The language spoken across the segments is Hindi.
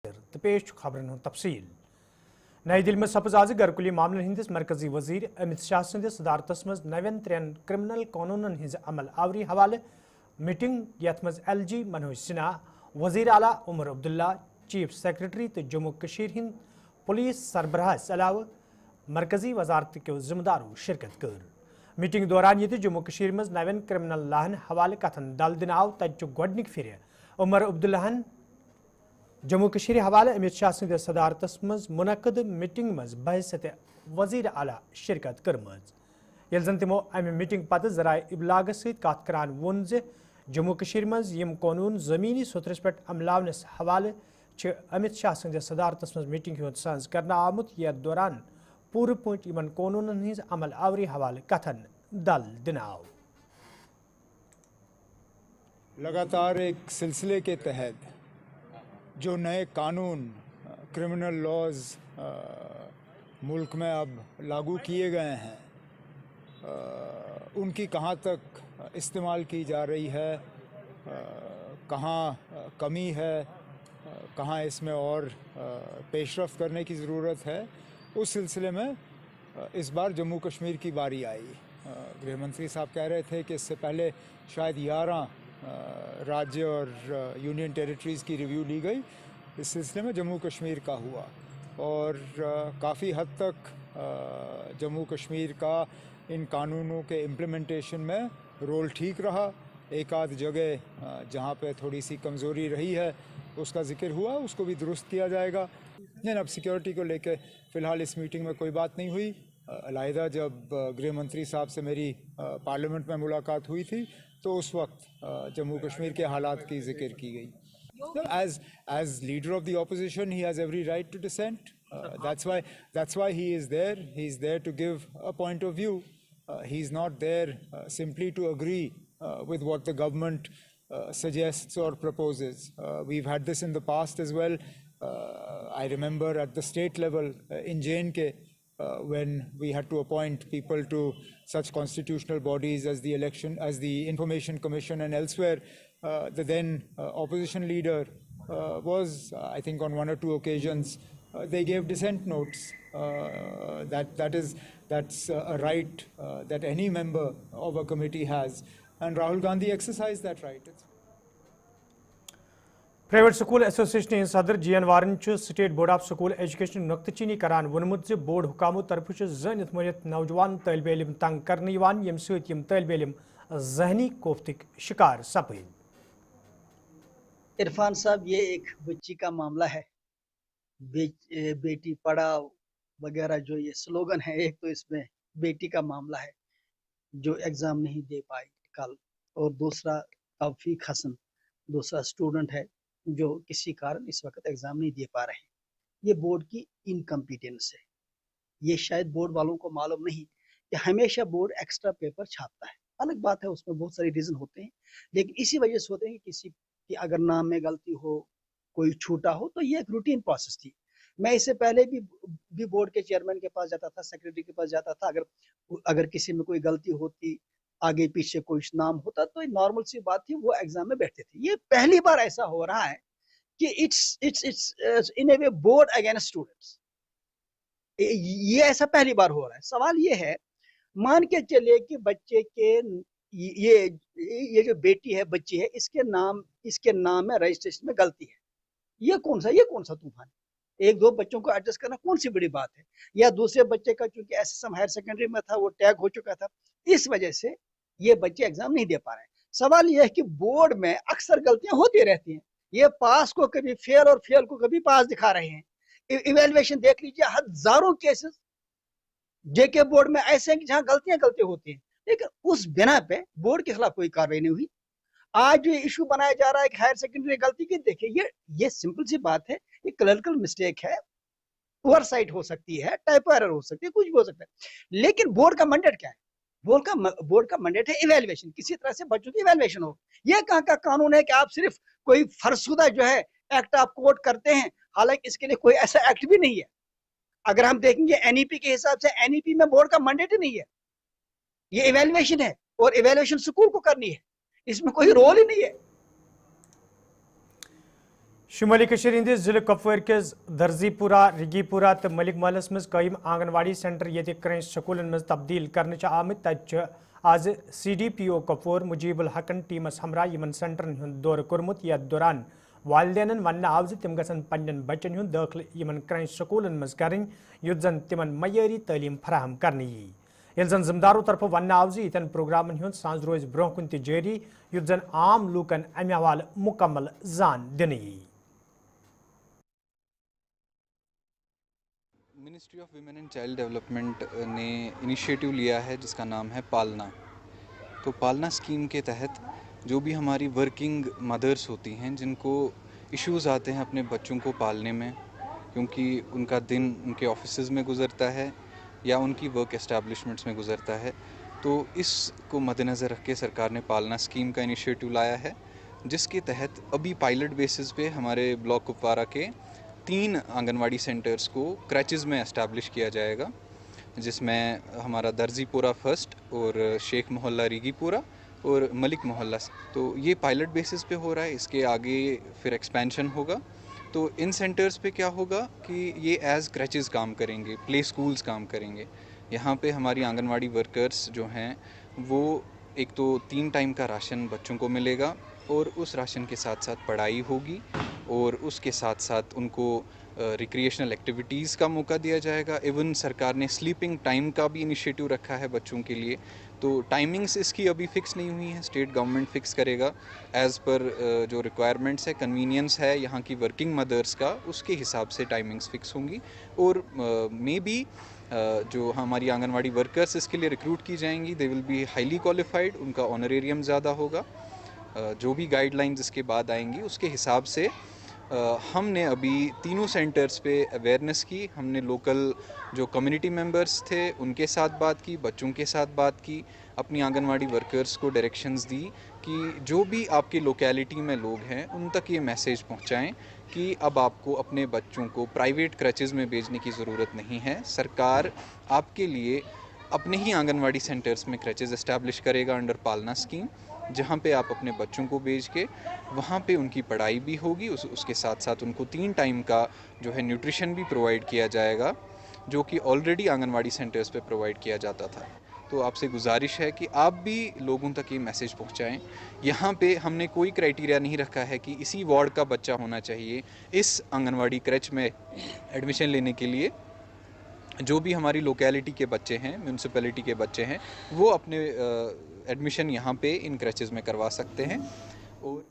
तो पेश खबरन तफसील। नई दिल्ली में सपज आज गरकुली मामलन हंदिस मरकजी वजीर अमित शाह सदिस सदारतस मज नवन 3 क्रिमिनल कानूनन हज अमल आवरी हवाले मीटिंग यथ मज LG मनोज सिन्हा, वजीर आला उमर अब्दुल्ला, चीफ सेक्रेटरी तो जम्मू कशीर हिंद पुलिस सरबराहस अलावा मरकजी वजारत के जिम्मेदारों शिरकत कर। मीटिंग दौरान ये जम्मू कशीर मज नवन क्रिमिनल लाहन हवाले कथन दल दिन आव तक गोडनिक फिर उमर अब्दुल्लाहन जम्मू कशीर हवाले अमित शाह सद सदारतस मज मुनक़द मीटिंग मज बहसत वजीर आला शिरकत करमज। यल जन तिमो अमि मीटिंग पत जराए इबलाग सत कत करान वोन जे जम्मू कशीर मज यम कानून जमीनी सतरस पे अमलावनस हवाले अमित शाह सद सदारतस मज मीटिंग हुंद सांस करना आमुत। यथ दौरान पूर पट इन कानूनन हज अमल आवरी हवाले कथन दल दिन आव। लगातार एक सिलसिले के तहत जो नए कानून क्रिमिनल लॉज मुल्क में अब लागू किए गए हैं, उनकी कहाँ तक इस्तेमाल की जा रही है, कहाँ कमी है, कहाँ इसमें और पेशरफ्त करने की ज़रूरत है, उस सिलसिले में इस बार जम्मू कश्मीर की बारी आई। गृह मंत्री साहब कह रहे थे कि इससे पहले शायद 11 राज्य और यूनियन टेरिटरीज़ की रिव्यू ली गई। इस सिलसिले में जम्मू कश्मीर का हुआ और काफ़ी हद तक जम्मू कश्मीर का इन कानूनों के इम्प्लीमेंटेशन में रोल ठीक रहा। एक आध जगह जहाँ पे थोड़ी सी कमज़ोरी रही है उसका जिक्र हुआ, उसको भी दुरुस्त किया जाएगा। लेकिन अब सिक्योरिटी को लेकर फ़िलहाल इस मीटिंग में कोई बात नहीं हुई। अलहदा जब गृह मंत्री साहब से मेरी पार्लियामेंट में मुलाकात हुई थी तो उस वक्त जम्मू कश्मीर के हालात की जिक्र की गई। As leader of the opposition, he has every right to dissent. That's why he is there. He's there to give a point of view. He's not there simply to agree with what the government suggests or proposes. We've had this in the past as well. I remember at the state level in J&K, when we had to appoint people to such constitutional bodies as the Information Commission and elsewhere, the then opposition leader was, I think on 1 or 2 occasions, they gave dissent notes. That's a right that any member of a committee has, and Rahul Gandhi exercised that right. Private school association सदर GN वारन state board of school education नुक्तचीनी करान वोनमुत बोर्ड हुकामों तरफ जनित मरित नौजवान तलब इलम तंग करने यम सम तलब इलम जहनी कोफ्तिक शिकार सपद। इरफान साहब, ये एक बच्ची का मामला है, बेटी पढ़ाओ वगैरह जो ये स्लोगन है, एक तो इसमें बेटी का मामला है जो एग्जाम नहीं दे पाई कल, और दूसरा तौफीक हसन दूसरा स्टूडेंट है जो किसी कारण इस वक्त एग्जाम नहीं दे पा रहे। ये बोर्ड की इनकम्पिटेंस है। ये शायद बोर्ड वालों को मालूम नहीं कि हमेशा बोर्ड एक्स्ट्रा पेपर छापता है। अलग बात है, उसमें बहुत सारे रीजन होते हैं, लेकिन इसी वजह से होते हैं कि किसी की अगर नाम में गलती हो, कोई छूटा हो, तो ये एक रूटीन प्रोसेस थी। मैं इससे पहले भी बोर्ड के चेयरमैन के पास जाता था, सेक्रेटरी के पास जाता था। अगर किसी में कोई गलती होती, आगे पीछे कोई नाम होता, तो नॉर्मल सी बात थी, वो एग्जाम में बैठते थे। ये पहली बार ऐसा हो रहा है कि it's in A way board against students. ये ऐसा पहली बार हो रहा है। सवाल ये है, मान के चले कि बच्चे के ये जो बेटी है, बच्ची है, इसके नाम में रजिस्ट्रेशन में गलती है। ये कौन सा तूफान है? 1-2 बच्चों को एडजस्ट करना कौन सी बड़ी बात है? या दूसरे बच्चे का चूंकि SSM हायर सेकेंडरी में था, वो टैग हो चुका था, इस वजह से ये बच्चे एग्जाम नहीं दे पा रहे हैं। सवाल यह है कि बोर्ड में अक्सर गलतियां होती रहती हैं। ये पास को कभी फेल और फेल को कभी पास दिखा रहे हैं। इवेल्युएशन देख लीजिए, हजारों केसेस JK बोर्ड में ऐसे हैं कि जहां गलतियां होती हैं, लेकिन उस बिना पे बोर्ड के खिलाफ कोई कार्रवाई नहीं हुई। आज जो इशू बनाया जा रहा है कि हायर सेकेंडरी गलती की, देखिए ये सिंपल सी बात है, ये क्लरिकल मिस्टेक है, ओवरसाइट हो सकती है, टाइपो एरर हो सकती है, कुछ भी हो सकता है। लेकिन बोर्ड का मैंडेट क्या है? बोर्ड का मैंडेट है इवैल्यूएशन, किसी तरह से बच्चों की इवैल्यूएशन हो। ये कहाँ का कानून है कि आप सिर्फ कोई फरसुदा जो है एक्ट आप कोट करते हैं, हालांकि इसके लिए कोई ऐसा एक्ट भी नहीं है। अगर हम देखेंगे NEP के हिसाब से, NEP में बोर्ड का मैंडेट ही नहीं है। ये इवैल्यूएशन है और इवैल्यूएशन स्कूल को करनी है, इसमें कोई रोल ही नहीं है। शुमाली कशीर हंदिस जिले कपवार किस दर्जीपुरा रिगीपुरा तो मलिक महलस मज कायम आंगनवाड़ी सेंटर ये क्रंच स्कूलन मज तब्दील करने आमत तत आज CDPO कपवार मुजीबुल हकन टीमस हमरा यमन सेंटरन हुंद दौर कोरमुत यथ दौरान वालिदेनन वन आव तिम गसन पन्न बच्चन हुंद दाखिल यमन क्रंच स्कूलन मज करन युत जन तिमन मय्यारी तालीम फराहम करने यी ये जन जिम्मेदारों तरफ वन आव यन प्रोग्रामन हुंद सांझ रोज ब्रोह कुन जारी युत जन आम लूकन अमे हवाले मुकम्मल जान दिन यी। Ministry of women and child development ने इनिशिएटिव लिया है जिसका नाम है पालना। तो पालना स्कीम के तहत जो भी हमारी वर्किंग मदर्स होती हैं जिनको इश्यूज़ आते हैं अपने बच्चों को पालने में, क्योंकि उनका दिन उनके ऑफिसेज़ में गुजरता है या उनकी वर्क एस्टैब्लिशमेंट्स में गुजरता है, तो इसको मद्देनज़र रख के सरकार ने पालना स्कीम का इनिशिएटिव लाया है, जिसके तहत अभी पायलट बेसिस पे हमारे ब्लॉक कुपवारा के 3 आंगनवाड़ी सेंटर्स को क्रैचेज़ में एस्टैब्लिश किया जाएगा, जिसमें हमारा दर्जीपुरा फर्स्ट और शेख मोहल्ला रिगीपुरा और मलिक मोहल्ला। तो ये पायलट बेसिस पे हो रहा है, इसके आगे फिर एक्सपेंशन होगा। तो इन सेंटर्स पे क्या होगा कि ये एज़ क्रैचेज़ काम करेंगे, प्ले स्कूल्स काम करेंगे। यहाँ पे हमारी आंगनवाड़ी वर्कर्स जो हैं वो एक तो 3 टाइम का राशन बच्चों को मिलेगा और उस राशन के साथ साथ पढ़ाई होगी और उसके साथ साथ उनको रिक्रिएशनल एक्टिविटीज़ का मौका दिया जाएगा। इवन सरकार ने स्लीपिंग टाइम का भी इनिशिएटिव रखा है बच्चों के लिए। तो टाइमिंग्स इसकी अभी फ़िक्स नहीं हुई हैं, स्टेट गवर्नमेंट फ़िक्स करेगा एज़ पर जो रिक्वायरमेंट्स है, कन्वीनियंस है यहाँ की वर्किंग मदर्स का, उसके हिसाब से टाइमिंग्स फ़िक्स होंगी। और मे बी जो हमारी आंगनवाड़ी वर्कर्स इसके लिए रिक्रूट की जाएंगी, they will be highly qualified, उनका ऑनरेरियम ज़्यादा होगा। जो भी गाइडलाइंस इसके बाद आएंगी उसके हिसाब से हमने अभी तीनों सेंटर्स पे अवेयरनेस की। हमने लोकल जो कम्युनिटी मेंबर्स थे उनके साथ बात की, बच्चों के साथ बात की, अपनी आंगनवाड़ी वर्कर्स को डायरेक्शंस दी कि जो भी आपकी लोकेलिटी में लोग हैं उन तक ये मैसेज पहुंचाएं कि अब आपको अपने बच्चों को प्राइवेट क्रचेज़ में भेजने की ज़रूरत नहीं है। सरकार आपके लिए अपने ही आंगनवाड़ी सेंटर्स में क्रचेज़ एस्टैब्लिश करेगा अंडर पालना स्कीम, जहाँ पे आप अपने बच्चों को भेज के वहाँ पे उनकी पढ़ाई भी होगी, उसके साथ साथ उनको 3 टाइम का जो है न्यूट्रिशन भी प्रोवाइड किया जाएगा, जो कि ऑलरेडी आंगनवाड़ी सेंटर्स पे प्रोवाइड किया जाता था। तो आपसे गुजारिश है कि आप भी लोगों तक ये मैसेज पहुँचाएँ। यहाँ पे हमने कोई क्राइटेरिया नहीं रखा है कि इसी वार्ड का बच्चा होना चाहिए इस आंगनवाड़ी क्रच में एडमिशन लेने के लिए। जो भी हमारी लोकेलिटी के बच्चे हैं, म्यूनसिपैलिटी के बच्चे हैं, वो अपने एडमिशन यहाँ पे इन क्रचेज़ में करवा सकते हैं। और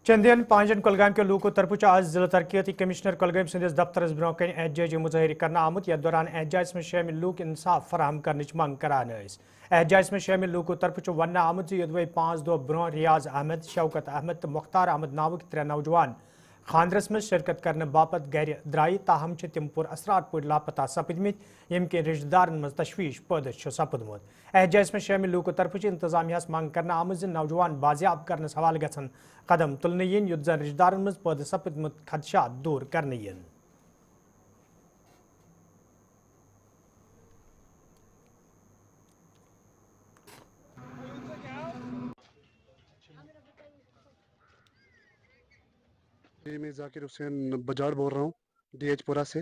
चंदियन पांचन कुलगाम के लूको तरफ आज जिला तरक्याती कमिश्नर कुलगाम संदिस दफ्तरस ब्रोह कन एहतजाजी मुजाहिर करना आमुत, यथ दौरान एहतजाज में शामिल लूक इंसाफ फराहम करने मंग करान। एहतजाज में शामिल लूको तरफ वन आमुत योदवे 5 दो ब्रोह रियाज अहमद, शौकत अहमद तो मुख्तार अहमद नावक 3 नौजवान खानदरस में शिरकत करने बापत गर द्राय, ताहम तिम पुर असरात पे लापता सपदमित, यम के रिश्तेदारन मज तशवीश पैदा सपदमुत। एहतजाज में शामिल लूको तरफ इंतजामिया मंग करना आमुत नौजवान बाजियाब करने हवाले गसन कदम तुलने यन युत जन रिश्तेदारन मज पैदा सपदमुत खदशात दूर करने यन। मैं जाकिर हुसैन बजाड़ बोल रहा हूँ DH पुरा से।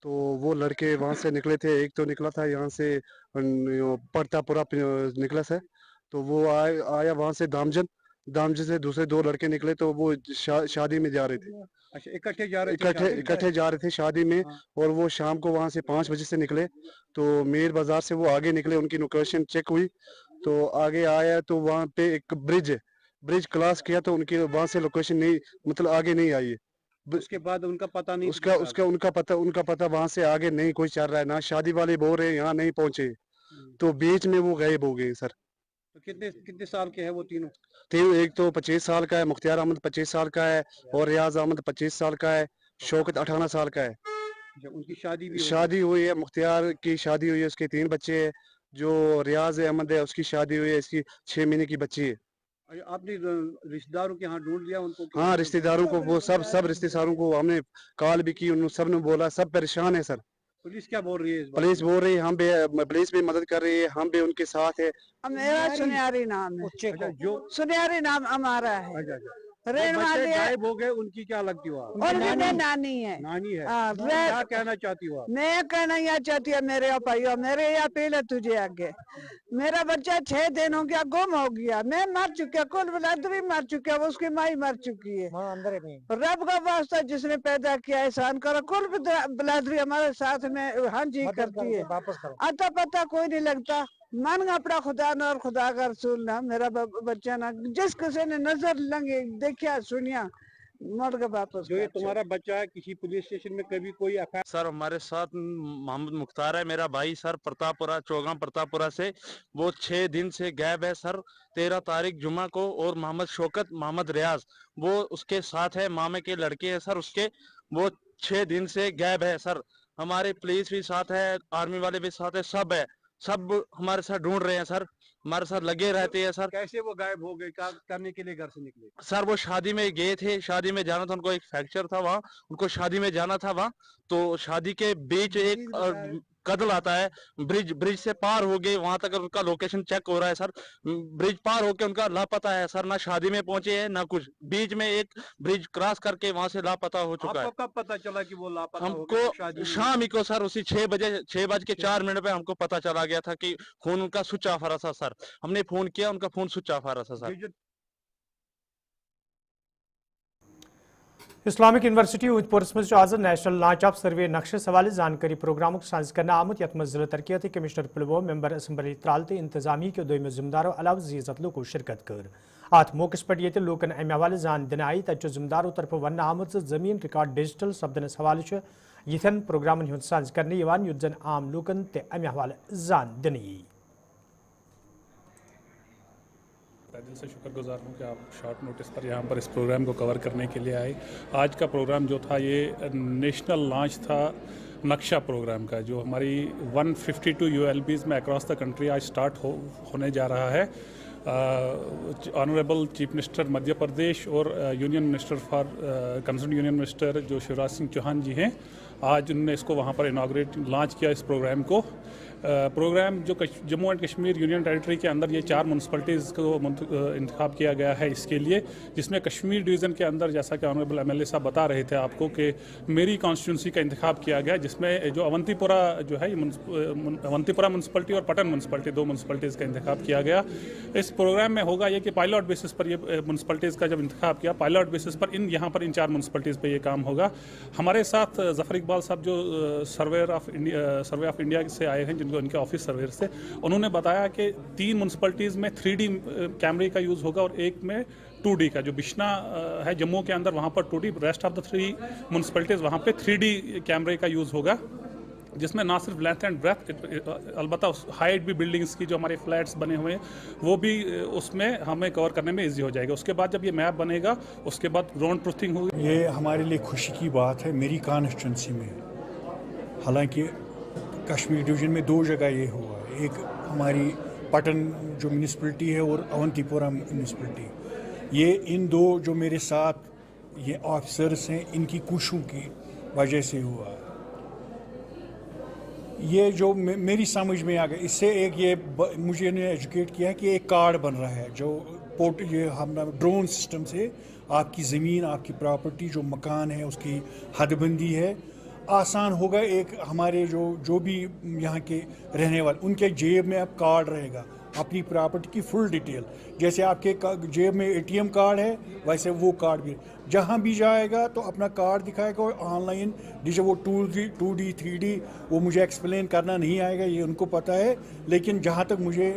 तो वो लड़के वहाँ से निकले थे, एक तो निकला था यहाँ से पड़तापुरा निकला से, तो वो आया वहाँ से दामजन से दूसरे 2 लड़के निकले, तो वो शादी में जा रहे थे। अच्छा, इकट्ठे जा रहे थे शादी में। हाँ। और वो शाम को वहाँ से 5 बजे से निकले, तो मीर बाजार से वो आगे निकले, उनकी लोकेशन चेक हुई तो आगे आया तो वहाँ पे एक ब्रिज क्रॉस किया तो उनकी वहाँ से लोकेशन नहीं, मतलब आगे नहीं आई है। उसके बाद उनका पता नहीं, उनका पता वहाँ से आगे नहीं कोई चल रहा है ना। शादी वाले बोल रहे हैं यहाँ नहीं पहुंचे, तो बीच में वो गायब हो गए सर। तो कितने साल के हैं वो तीनों? एक तो 25 साल का है, मुख्तियार अहमद 25 साल का है और रियाज अहमद 25 साल का है, शौकत 18 साल का है। उनकी शादी हुई है, मुख्तियार की शादी हुई है, उसके 3 बच्चे हैं। जो रियाज अहमद है उसकी शादी हुई है, इसकी 6 महीने की बच्ची है। आपने रिश्तेदारों के यहाँ ढूंढ लिया उनको? हाँ, रिश्तेदारों को, वो सब रिश्तेदारों को हमने कॉल भी की, उन्होंने सब ने बोला, सब परेशान है सर। पुलिस क्या बोल रही है? पुलिस बोल रही है हम भी, पुलिस भी मदद कर रही है, हम भी उनके साथ है। मेरा सुनियारी नाम है, अच्छा, जो सुनियारी नाम हमारा है। अच्छा, बच्चे गायब हो गए, उनकी क्या लगती हो आप? उनकी नानी है। नानी है। हाँ, क्या कहना चाहती हो आप? मैं कहना यह चाहती हूँ मेरे भाइयों, मेरे यह अपील है तुझे आगे। मेरा बच्चा 6 दिन हो गया गुम हो गया, मैं मर चुका, कुल बिलादरी मर चुका, उसकी माई मर चुकी है। रब का वास्ता जिसने पैदा किया एहसान करो, कुल बिलादरी हमारे साथ में हाँ जी करती है, अता पता कोई नहीं लगता। मन अपना खुदा ना और खुदा का रसूल ना, मेरा बच्चा ना जिस किसी ने नजर लंगी देखा सुनिया मुड़ के वापस। जो ये तुम्हारा बच्चा है, किसी पुलिस स्टेशन में कभी कोई एफआईआर? सर हमारे साथ मोहम्मद मुख्तार है मेरा भाई सर, प्रतापपुरा चौगाम प्रतापपुरा से। वो 6 दिन से गायब है सर। 13 तारीख जुमा को। और मोहम्मद शौकत मोहम्मद रियाज वो उसके साथ है, मामे के लड़के हैं सर उसके। वो 6 दिन से गायब है सर। हमारे पुलिस भी साथ है, आर्मी वाले भी साथ है, सब है, सब हमारे साथ ढूंढ रहे हैं सर, हमारे साथ लगे रहते हैं सर। कैसे वो गायब हो गए, क्या करने के लिए घर से निकले? सर वो शादी में गए थे, शादी में जाना था उनको, एक फ्रैक्चर था वहाँ, उनको शादी में जाना था वहाँ। तो शादी के बीच एक कदल आता है, ब्रिज से पार हो गए, वहां तक उनका लोकेशन चेक हो रहा है सर। ब्रिज पार होके उनका लापता है सर, ना शादी में पहुंचे हैं ना कुछ, बीच में एक ब्रिज क्रॉस करके वहां से लापता हो चुका है। आपको कब पता चला कि वो लापता हो गए? हमको शादी शाम ही को सर उसी 6:04 पे हमको पता चला गया था कि फोन उनका स्विच ऑफ आ रहा था सर। हमने फोन किया, उनका फोन स्विच ऑफ आ रहा था सर। इस्लामिक यूनिवर्सिटी उधमपुर मज आज नेशनल लॉन्च ऑफ सर्वे नक्शस हवाले जानकारी प्रोग्राम साज कर आमुत यथ मज जिला तरक्याती commissioner Pulwama member assembly Tral तो इंतजामी के दोम जिम्मेदारों अलाव जीजत लोको शिरकत कर। अत मौके पर ये लूकन अमे हवाले जान दिन आई तथ जिम्मेदारों तरफ वन आमुत जमीन रिकॉर्ड डिजिटल सपदनस हवाले यथन प्रोग्रामन हुंद साज कर युत जन आम लूकन ते अमे हवाले जान दिन यी। दिल से शुक्रगुजार हूँ कि आप शॉर्ट नोटिस पर यहाँ पर इस प्रोग्राम को कवर करने के लिए आए। आज का प्रोग्राम जो था ये नेशनल लॉन्च था नक्शा प्रोग्राम का, जो हमारी 152 ULBs में अक्रॉस द कंट्री आज स्टार्ट होने जा रहा है। Honourable chief minister Madhya Pradesh और union minister for concern union minister जो शिवराज सिंह चौहान जी हैं, आज उन्होंने इसको वहाँ पर इनाग्रेट लॉन्च किया इस प्रोग्राम को। प्रोग्राम जो Jammu and Kashmir union territory के अंदर ये 4 म्यूनसिपलिटीज़ को इंतखाब किया गया है इसके लिए, जिसमें कश्मीर डिवीज़न के अंदर जैसा कि ऑनरेबल MLA साहब बता रहे थे आपको कि मेरी कॉन्स्टिट्यूंसी का इंतखाब किया गया, जिसमें जो अवंतीपुरा जो है अवंतीपुरा म्यूनसिपलिटी और पटन म्यूनसिपलिटी 2 म्यूनसिपलिटीज़ का इंतखाब किया गया। इस प्रोग्राम में होगा ये कि पायलट बेसिस पर ये म्यूनसिपलिटीज़ का जब इंतखाब किया, पायलट बेसिस पर यहाँ पर इन 4 म्यूनसिपलिटीज़ पर ये काम होगा। हमारे साथ जफ़र इकबाल साहब जो सर्वे ऑफ इंडिया से आए हैं, उनके ऑफिस सर्वेयर से, उन्होंने बताया कि 3 म्यूनसिपलिटीज़ में 3D कैमरे का यूज़ होगा और एक में 2D का। जो बिश्ना है जम्मू के अंदर वहाँ पर 2D, rest of the 3 municipalities वहाँ पे 3D कैमरे का यूज़ होगा, जिसमें ना सिर्फ लेंथ एंड ब्रेथ, अलबत्ता हाइट भी बिल्डिंग्स की जो हमारे फ्लैट्स बने हुए हैं वो भी उसमें हमें कवर करने में ईजी हो जाएगा। उसके बाद जब ये मैप बनेगा उसके बाद ग्राउंड ट्रूथिंग होगी। ये हमारे लिए खुशी की बात है मेरी कॉन्स्टिट्यूंसी में। हालांकि कश्मीर डिवीज़न में 2 जगह ये हुआ है, एक हमारी पटन जो म्यूनसिपलिटी है और अवंतीपुरा म्यूनसिपलिटी। ये इन 2 जो मेरे साथ ये ऑफिसर्स हैं, इनकी कोशिशों की वजह से हुआ है। ये जो मेरी समझ में आ गया, इससे एक ये मुझे ने एजुकेट किया है कि एक कार्ड बन रहा है जो ये हम ड्रोन सिस्टम से आपकी ज़मीन, आपकी प्रॉपर्टी, जो मकान है उसकी हदबंदी है, आसान होगा। एक हमारे जो भी यहाँ के रहने वाले, उनके जेब में अब कार्ड रहेगा अपनी प्रॉपर्टी की फुल डिटेल। जैसे आपके जेब में ATM कार्ड है, वैसे वो कार्ड भी जहाँ भी जाएगा तो अपना कार्ड दिखाएगा और ऑनलाइन जैसे वो 2D 3D वो मुझे एक्सप्लेन करना नहीं आएगा, ये उनको पता है। लेकिन जहाँ तक मुझे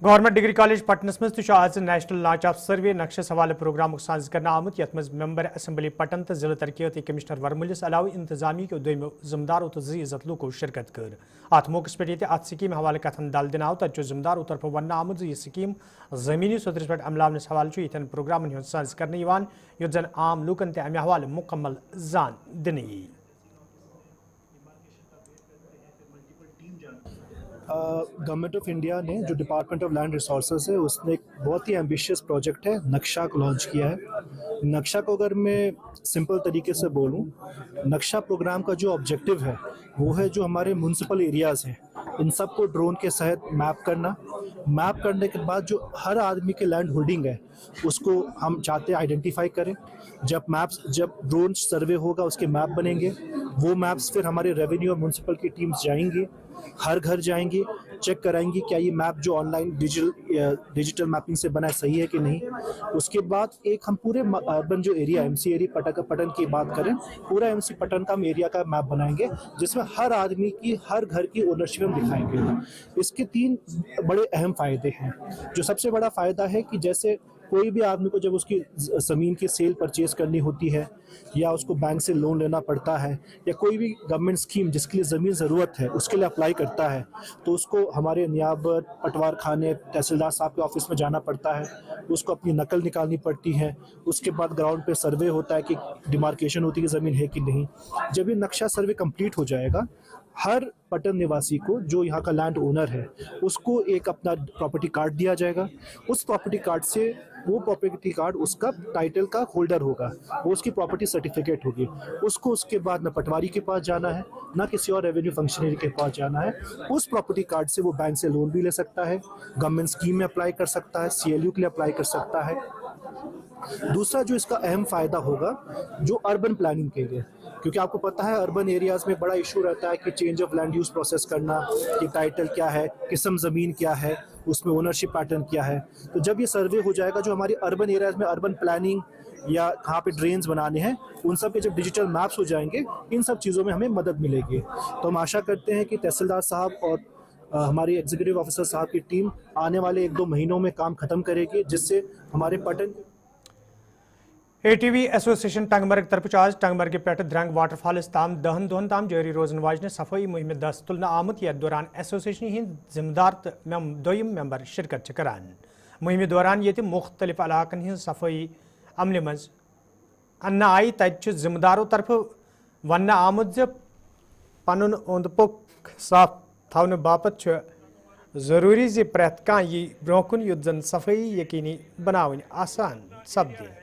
गवर्नमेंट डिग्री कॉलेज पटनस मज आज नेशनल लॉन्च ऑफ सर्वे नक्शस हवाले प्रोग्राम साज कर आमुत यथ मज मेंबर असम्बली पटन तो जिला तरक्याती कमिश्नर वरमलिस अलाव इंतजामी के दोम जिम्मेदारों तो इज्जत लूको शिरकत कर। अत मौके पर ये स्कीम हवाले कथन दल दिन आव तथ जिम्मेदारों तरफ वन आमुत यह स्कीम जमीनी सतह पे अमलावनस हवाले यथन प्रोग्रामन साज कर युत जन आम लूकन ते अमे हवाले मुकम्मल जान दिन यी। गवर्नमेंट ऑफ इंडिया ने जो डिपार्टमेंट ऑफ लैंड रिसोर्सेज है उसने एक बहुत ही एम्बिशियस प्रोजेक्ट है नक्शा को लॉन्च किया है। नक्शा को अगर मैं सिंपल तरीके से बोलूं, नक्शा प्रोग्राम का जो ऑब्जेक्टिव है वो है जो हमारे म्यूनसिपल एरियाज़ हैं इन सब को ड्रोन के सहित मैप करना मैप करने के बाद जो हर आदमी के लैंड होल्डिंग है उसको हम चाहते हैं आइडेंटिफाई करें। जब ड्रोन सर्वे होगा उसके मैप बनेंगे, वो मैप्स फिर हमारे रेवेन्यू और म्यूनसिपल की टीम्स जाएंगी, हर घर जाएंगी, चेक कराएंगी क्या ये मैप जो ऑनलाइन डिजिटल मैपिंग से बना है सही है कि नहीं। उसके बाद एक हम पूरे अर्बन जो एरिया MC एरिया पटन की बात करें, पूरा MC पटन का हम एरिया का मैप बनाएंगे जिसमें हर आदमी की हर घर की ओनरशिप हम दिखाएंगे। इसके 3 बड़े अहम फायदे हैं। जो सबसे बड़ा फायदा है कि जैसे कोई भी आदमी को जब उसकी ज़मीन की सेल परचेज करनी होती है या उसको बैंक से लोन लेना पड़ता है या कोई भी गवर्नमेंट स्कीम जिसके लिए ज़मीन ज़रूरत है उसके लिए अप्लाई करता है तो उसको हमारे नियाबत, पटवार खाने, तहसीलदार साहब के ऑफिस में जाना पड़ता है, उसको अपनी नकल निकालनी पड़ती है। उसके बाद ग्राउंड पे सर्वे होता है कि डिमार्केशन होती है कि ज़मीन है कि नहीं। जब ये नक्शा सर्वे कंप्लीट हो जाएगा, हर पटन निवासी को जो यहाँ का लैंड ओनर है उसको एक अपना प्रॉपर्टी कार्ड दिया जाएगा। उस प्रॉपर्टी कार्ड से वो प्रॉपर्टी कार्ड उसका टाइटल का होल्डर होगा, वो उसकी प्रॉपर्टी सर्टिफिकेट होगी। उसको उसके बाद न पटवारी के पास जाना है ना किसी और रेवेन्यू फंक्शनरी के पास जाना है। उस प्रॉपर्टी कार्ड से वो बैंक से लोन भी ले सकता है, गवर्नमेंट स्कीम में अप्लाई कर सकता है, CLU के लिए अप्लाई कर सकता है। दूसरा जो इसका अहम फायदा होगा जो अर्बन प्लानिंग के लिए, क्योंकि आपको पता है अर्बन एरियाज में बड़ा इशू रहता है कि change of land use process करना, कि टाइटल क्या है, किस्म ज़मीन क्या है, उसमें ओनरशिप पैटर्न क्या है। तो जब ये सर्वे हो जाएगा जो हमारी अर्बन एरियाज में अर्बन प्लानिंग या कहाँ पे ड्रेन्स बनाने हैं उन सब के जब डिजिटल मैप्स हो जाएंगे, इन सब चीज़ों में हमें मदद मिलेगी। तो हम आशा करते हैं कि तहसीलदार साहब और हमारी एग्जीक्यूटिव ऑफिसर साहब की टीम आने वाले 1-2 महीनों में काम खत्म करेगी, जिससे हमारे पटन ATV एसोसिएशन टंगमर्ग तरफ आज टंगमर्ग पे द्रंग वाटरफॉल ताम 10 दोहन ताम जारी रोजन वाजने सफाई मुहिम दस्त तुलना आमुत यथ दौरान एसोसिएशन हिंद जिम्मेदार तो दोयम मेंबर शिरकत करान। मुहिम दौरान ये मुख्तलिफ इलाकन हिंद सफाई अमल मज अन्न आई तत जिम्मेदारों तरफ वन आमुत ज पनुन ओंद पुक साफ थवन बापत जरूरी ज प्रेत कह यी ब्रोकुन युद्ध जन सफाई यकीनी बनावन आसान सपदे।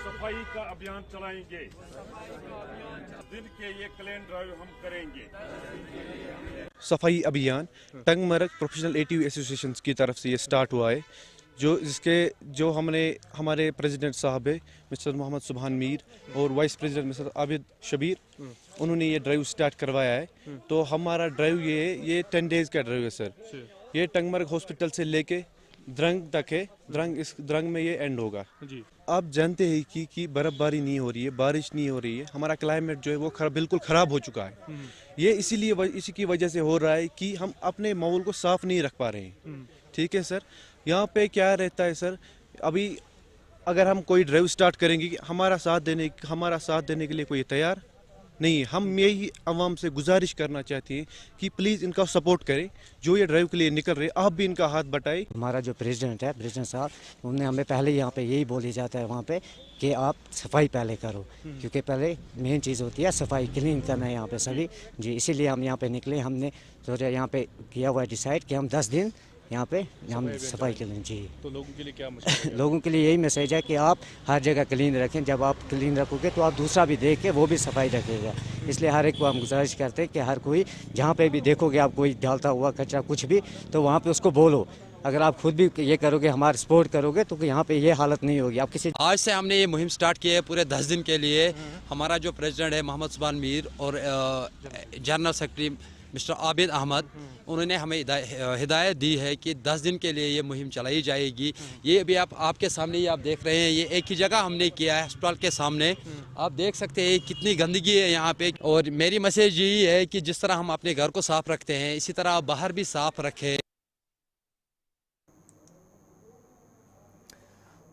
सफाई का अभियान चलाएंगे, दिन के ये क्लीन ड्राइव हम करेंगे। सफाई अभियान टंगमर्ग प्रोफेशनल ATV एसोसिएशन की तरफ से ये स्टार्ट हुआ है, जो हमने हमारे प्रेसिडेंट साहब है मिस्टर मोहम्मद सुभान मीर और vice president mister Abid Shabir, उन्होंने ये ड्राइव स्टार्ट करवाया है। तो हमारा ड्राइव ये 10 डेज का ड्राइव है सर। ये टंगमर्ग हॉस्पिटल से लेके द्रंग तक है, द्रंग में ये एंड होगा जी। आप जानते हैं कि बर्फबारी नहीं हो रही है, बारिश नहीं हो रही है, हमारा क्लाइमेट जो है वो बिल्कुल ख़राब हो चुका है। ये इसी की वजह से हो रहा है कि हम अपने माहौल को साफ़ नहीं रख पा रहे हैं। ठीक है सर, यहाँ पे क्या रहता है सर, अभी अगर हम कोई ड्राइव स्टार्ट करेंगे कि हमारा साथ देने के लिए कोई तैयार नहीं। हम यही आवाम से गुजारिश करना चाहते हैं कि प्लीज़ इनका सपोर्ट करें, जो ये ड्राइव के लिए निकल रहे, आप भी इनका हाथ बटाएं। हमारा जो प्रेसिडेंट साहब, उन्होंने हमें पहले यहाँ पे यही बोली जाता है वहाँ पे कि आप सफाई पहले करो, क्योंकि पहले मेन चीज़ होती है सफाई, क्लीन करना है यहाँ पे सभी जी। इसीलिए हम यहाँ पे निकले, हमने सोचा यहाँ पे किया हुआ डिसाइड कि हम 10 दिन यहाँ पे हम सफाई करें जी। तो लोगों के लिए क्या मैसेज है? लोगों के लिए यही मैसेज है कि आप हर जगह क्लीन रखें। जब आप क्लीन रखोगे तो आप दूसरा भी देख के वो भी सफाई रखेगा। इसलिए हर एक को हम गुजारिश करते हैं कि हर कोई जहाँ पे भी देखोगे आप कोई डालता हुआ कचरा कुछ भी, तो वहाँ पे उसको बोलो। अगर आप खुद भी ये करोगे, हमारा सपोर्ट करोगे, तो यहाँ पे ये हालत नहीं होगी। आप किसी आज से हमने ये मुहिम स्टार्ट की है पूरे 10 दिन के लिए। हमारा जो प्रेसिडेंट है मोहम्मद सुभान मीर और general secretary mister Abid Ahmad, उन्होंने हमें हिदायत दी है कि 10 दिन के लिए ये मुहिम चलाई जाएगी। ये अभी आपके सामने ही आप देख रहे हैं, ये एक ही जगह हमने किया है, अस्पताल के सामने। आप देख सकते हैं कितनी गंदगी है यहाँ पे। और मेरी मैसेज यही है कि जिस तरह हम अपने घर को साफ रखते हैं, इसी तरह आप बाहर भी साफ रखें।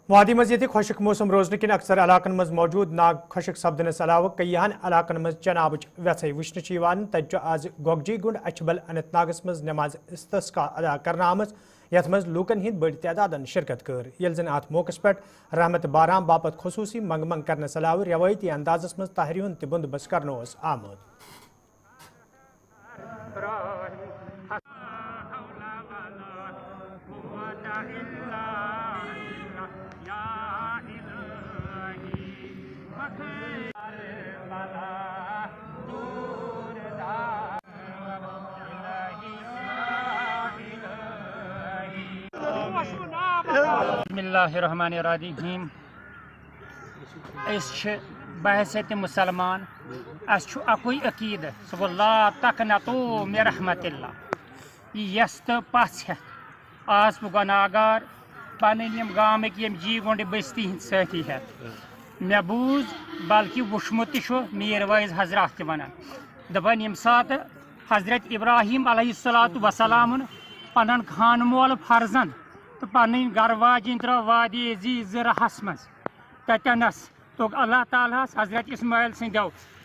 वादी मज़ीद खुशक मौसम रोजन किन अक्सर इलाकन मज मौजूद नाग खुशक सपदनस अलावा कईयान इलाकन मज चनाबच वैसे वुचन तज आज गोगजी गुंड अछबल अनंतनागस मज नमाज इस्तिस्का अदा करना आमज, यथ मज लूकन हिंद बड़ तादादन शिरकत कर। यल जन अत मौकस पे रहमत बाराम बापत खसूसी मंग मंग करने अलावा रवायती अंदाजस मज ताहरी हुंद बंदोबस्त करनो आमद। बिस्मिल्लाहिर्रहमानिर्रहीम बहैसियत मुसलमान अस अकुई अकीद सह गो ला तकनतू मिन रहमतिल्लाह यस तो पछ आज बह गुनाहगार पन गामिक यम जी गुंड बस्ती हंद साथी है मे बूझ बल्कि वुचमुत मीर वाइज हजरत त वन दपान यम सात हजरत इब्राहिम अलैहिस्सलातु वसलाम पन खान मोल फर्जन तो पन गर वाजिन त्रो वादी जी ज़रहस मज ततनस तो अल्लाह ताला हजरत इस्माइल सो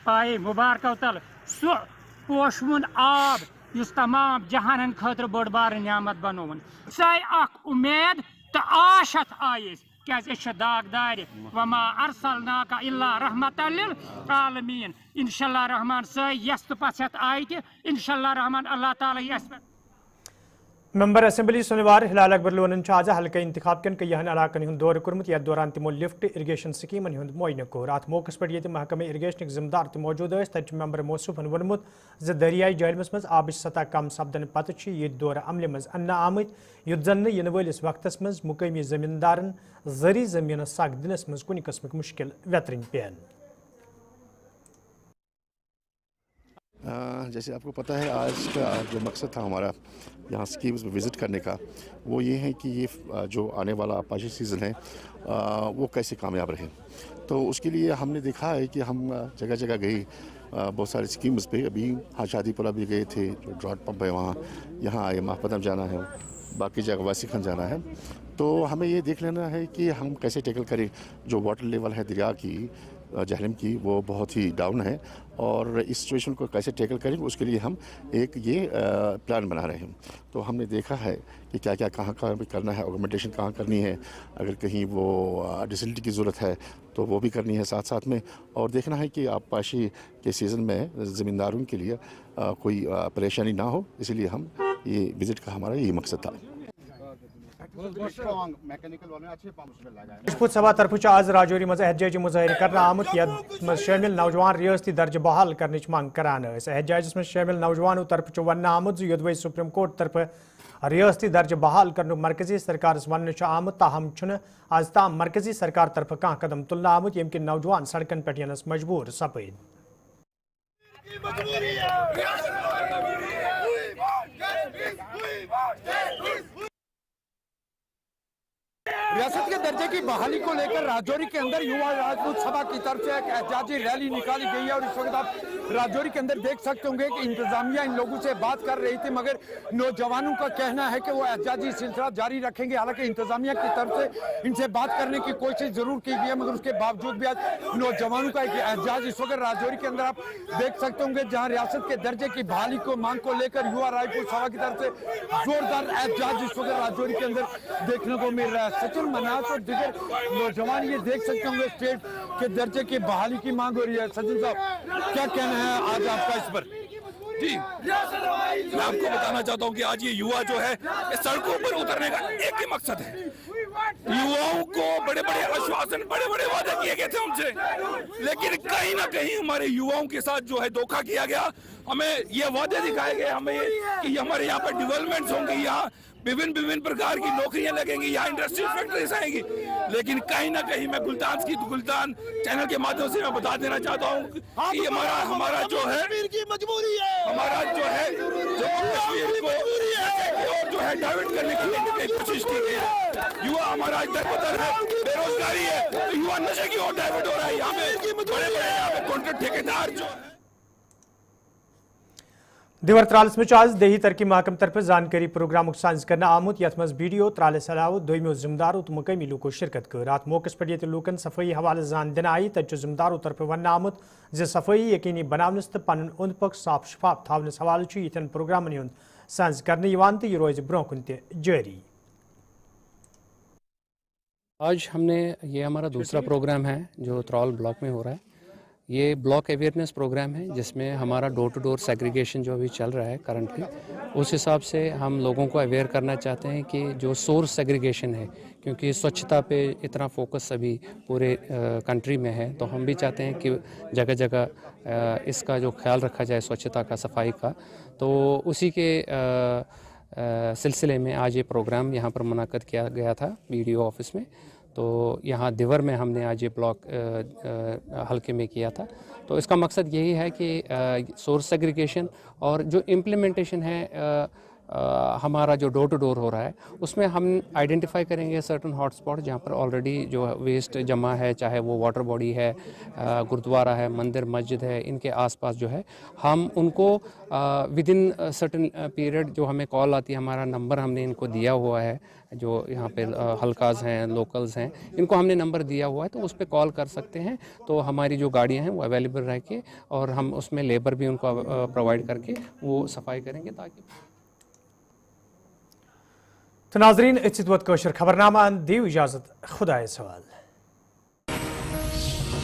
पाए मुबारक तल सह पोशवन आब इस तमाम जहानन खतर बड़ बार नियामत बनोवन सह उम्मीद तो आशत आयस क्या दागदार वमा अरसलनाका इल्ला रहमतल लिल आलमीन इंशाअल्लाह रहमान सह यस तो पछत आय त इंशाअल्लाह रहमान अल्लाह ताला यस मेंबर असेंबली शनिवार हिलाल अकबर लोन आज हल्का इंतखाब कन कयहन इलाकन हुंद दौर कर्मुत यथ दौरान तिमो लिफ्ट इरिगेशन स्कीमन हुंद मुआयना कोर अत मौकस पे ये महकमे इरिगेशन जिम्मेदार तो मौजूद तत मेंबर मौसूफन वोनमुत ज दरियाई जहलमस मज आबिश सतह कम सपदन पत ये दौर अमल मज अन्न आमत युत जन इन वलिस वक्तस मज मुकामी जमींदारन जरी जमीन सक दिनस मज कुन किस्म मुश्किल वेतरन पेन। जैसे आपको पता है आज का जो मकसद था हमारा यहाँ स्कीम्स में विज़िट करने का वो ये है कि ये जो आने वाला अपाची सीज़न है वो कैसे कामयाब रहे। तो उसके लिए हमने देखा है कि हम जगह जगह गए बहुत सारी स्कीम्स पे अभी हाँ शादीपुरा भी गए थे जो ड्रॉट पंप है वहाँ यहाँ आए माहपदम जाना है बाकी जगह वासी खान जाना है। तो हमें ये देख लेना है कि हम कैसे टैकल करें जो वाटर लेवल है दरिया की जहलम की वो बहुत ही डाउन है और इस सिचुएशन को कैसे टैकल करें उसके लिए हम एक ये प्लान बना रहे हैं। तो हमने देखा है कि क्या क्या कहाँ करना है ऑगमेंटेशन कहाँ करनी है अगर कहीं वो डिसलिटी की ज़रूरत है तो वो भी करनी है साथ साथ में और देखना है कि आपाशी के सीज़न में ज़मींदारों के लिए कोई परेशानी ना हो इसलिए हम ये विज़िट का हमारा यही मकसद था। राजपूत सभा तरफ आज राजौरी मज एहतजाजी मुजाहिर करना आमुत यथ शामिल नौजवान रियासती दर्ज बहाल करने मांग करान एहतजाजस में शामिल नौजवानों तरफ वन आमुत योदवे सुप्रीम कोर्ट तरफ रियासती दर्ज बहाल कर मरकजी सरकार वन आमुत ताहम आज ताम मरकजी सरकार तरफ कह कदम तुलना आमुत यम कि नौजवान सड़कन पे यनस मजबूर सपद। रियासत के दर्जे की बहाली को लेकर राजौरी के अंदर युवा राजपूत सभा की तरफ से एक एहतजाजी रैली निकाली गई है और इस वक्त आप राजौरी के अंदर देख सकते होंगे कि इंतजामिया इन लोगों से बात कर रही थी मगर नौजवानों का कहना है कि वो एहतजाजी सिलसिला जारी रखेंगे। हालांकि इंतजामिया की तरफ से इनसे बात करने की कोशिश जरूर की गई है मगर उसके बावजूद भी आज नौजवानों का एक एहतजाज इस वक्त राजौरी के अंदर आप देख सकते होंगे जहाँ रियासत के दर्जे की बहाली को मांग को लेकर युवा राजपूत सभा की तरफ से जोरदार एहतजाज इस वक्त राजौरी के अंदर देखने को मिल रहा है। सचिन मनास और दीगर नौजवान ये देख सकते होंगे स्टेट के दर्जे की बहाली की मांग हो रही है। सचिन साहब क्या कहना है आज आपका इस पर? जी मैं आपको बताना चाहता हूँ कि आज ये युवा जो है इस सड़कों पर उतरने का एक ही मकसद है। युवाओं को बड़े बड़े आश्वासन बड़े बड़े वादे किए गए थे उनसे लेकिन कहीं ना कहीं हमारे युवाओं के साथ जो है धोखा किया गया। हमें ये वादे दिखाए गए हमें कि हमारे यहाँ पर डेवलपमेंट्स होंगे यहाँ विभिन्न प्रकार की नौकरियां लगेंगी यहाँ इंडस्ट्रियल फैक्ट्रीज आएंगी लेकिन कहीं ना कहीं मैं गुलतान चैनल के माध्यम से मैं बता देना चाहता हूँ कि हमारा जो है मजबूरी है हमारा जो है जम्मू कश्मीर को और जो है डाइवर्ट करने की कोशिश की गई है। युवा हमारा दरबदर है बेरोजगारी है तो युवा नशे की ओर डाइवर्ट हो रहा है। यहाँ पे बड़े यहाँ पे कॉन्ट्रैक्ट ठेकेदार जो दिवर त्रालस में आज देही तरक्की महकम तरफ जानकारी प्रोग्राम साज करना आमुत यथ मज बीडीओ त्रालस अलाव दोमो जिम्मेदारों तो मुकामी लूको शिरकत कर अत मौकस पे ये लूकन सफाई हवाले जान दिन आई तत जिम्मेदारों तरफ वन आमुत ज सफाई यकीनी बनावनस तो पन ओंद पक साफ शफाफ थावनस हवाले यन प्रोग्रामन हुंद साज करने तो यह रोज ब्रोह कुन जारी। आज हमने ये हमारा दूसरा प्रोग्राम है जो त्राल ब्लॉक में हो रहा है। ये ब्लॉक अवेयरनेस प्रोग्राम है जिसमें हमारा डोर टू डोर सेग्रीगेशन जो अभी चल रहा है करंटली उस हिसाब से हम लोगों को अवेयर करना चाहते हैं कि जो सोर्स सेग्रीगेशन है क्योंकि स्वच्छता पे इतना फोकस अभी पूरे कंट्री में है तो हम भी चाहते हैं कि जगह जगह इसका जो ख्याल रखा जाए स्वच्छता का सफाई का। तो उसी के सिलसिले में आज ये प्रोग्राम यहाँ पर मुनक़द किया गया था BDO ऑफिस में। तो यहाँ दिवर में हमने आज ये ब्लॉक हल्के में किया था। तो इसका मकसद यही है कि सोर्स सेग्रीगेशन और जो इम्प्लीमेंटेशन है हमारा जो डोर टू डोर हो रहा है उसमें हम आइडेंटिफाई करेंगे सर्टन हॉटस्पॉट जहाँ पर ऑलरेडी जो वेस्ट जमा है, चाहे वो वाटर बॉडी है, गुरुद्वारा है, मंदिर मस्जिद है, इनके आसपास जो है हम उनको विद इन सर्टन पीरियड जो हमें कॉल आती है, हमारा नंबर हमने इनको दिया हुआ है, जो यहाँ पे हल्काज हैं, लोकल्स हैं, इनको हमने नंबर दिया हुआ है, तो उस पर कॉल कर सकते हैं। तो हमारी जो गाड़ियाँ हैं वो अवेलेबल रह के और हम उसमें लेबर भी उनको प्रोवाइड करके वो सफाई करेंगे ताकि तो नाजरीन इज्जत खबरनामा दीव इजाज़त खुदा सवाल।